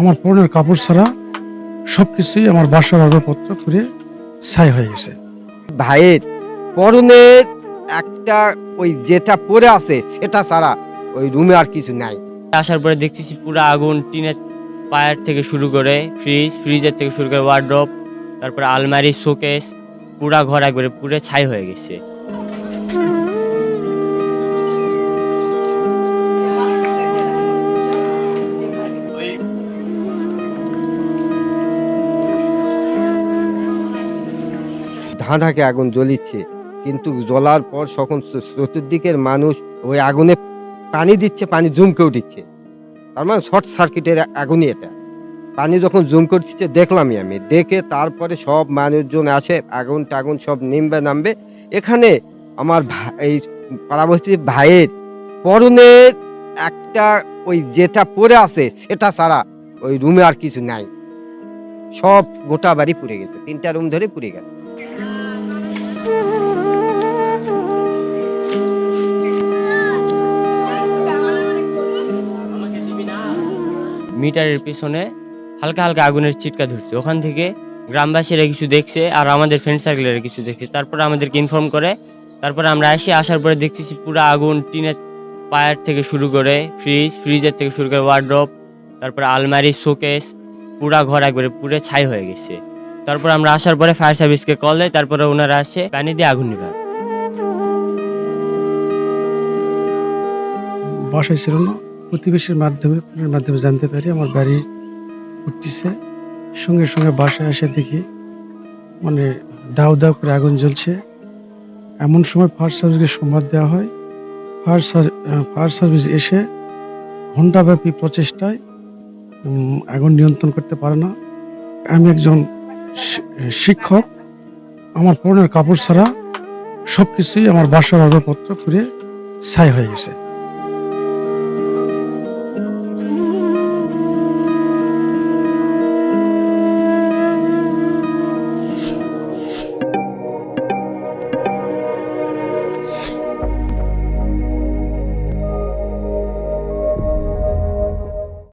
আমার পরনের কাপড় ছাড়া সবকিছুই আমার বাসার আসবাবপত্র পুড়ে ছাই হয়ে গেছে। ভাইয়ের পরনের একটা ওই যেটা পরে আছে সেটা ছাড়া ওই রুমে আর কিছু নাই। আসার পরে দেখতেছি পুরো আগুন, টিনের পায়ার থেকে শুরু করে ফ্রিজের থেকে শুরু করে ওয়ার্ড্রপ, তারপরে আলমারি, শোকেস, পুরা ঘর একবারে পুরো ছাই হয়ে গেছে। ধাঁধাকে আগুন জ্বলিচ্ছে, কিন্তু জ্বলার পর যখন চতুর্দিকের মানুষ ওই আগুনে পানি দিচ্ছে, পানি জমকে উঠছে। তার মানে শর্ট সার্কিটের আগুনই এটা। পানি যখন জুম করছে দেখলামই আমি, দেখে তারপরে সব মানুষজন আসে, আগুন টাগুন সব নামবে। এখানে আমার এই পাড়াবস্তির ভাইয়ের পরনের একটা ওই যেটা পরে আছে সেটা ছাড়া ওই রুমে আর কিছু নাই। সব গোটা বাড়ি পুড়ে গেছে, 3টা রুম ধরে পুড়ে গেছে। মিটারের পিছনে হালকা হালকা আগুনের চিটকা ধরছে, ওখান থেকে গ্রামবাসীরা কিছু দেখছে আর আমাদের ফ্রেন্ড সার্কেলের কিছু দেখছে, তারপরে আমাদেরকে ইনফর্ম করে। তারপরে আমরা আসার পরে দেখতেছি পুরো আগুন, টিনের পায়ার থেকে শুরু করে ফ্রিজের থেকে শুরু করে ওয়ার্ড্রপ, তারপরে আলমারি, শোকেস, পুরা ঘর একবারে পুরো ছাই হয়ে গেছে। তারপর আমরা আসার পরে ফায়ার সার্ভিসকে কল দেয়, তারপরে ওনারা আসে পানি দিয়ে আগুন নিভায়। বাসায় ছিল না, প্রতিবেশীর মাধ্যমে ফোনের মাধ্যমে জানতে পারি আমার বাড়ি উঠতেছে। সঙ্গে সঙ্গে বাসায় এসে দেখি মানে দাউ দাউ করে আগুন জ্বলছে। এমন সময় ফায়ার সার্ভিসকে সংবাদ দেওয়া হয়। ফায়ার সার্ভিস এসে ঘণ্টাব্যাপী প্রচেষ্টায় আগুন নিয়ন্ত্রণ করতে পারে না। আমি একজন শিক্ষক, আমার পরনের কাপড় ছাড়া সবকিছুই আমার বাসার আসবাবপত্র পুড়ে ছাই হয়ে গেছে।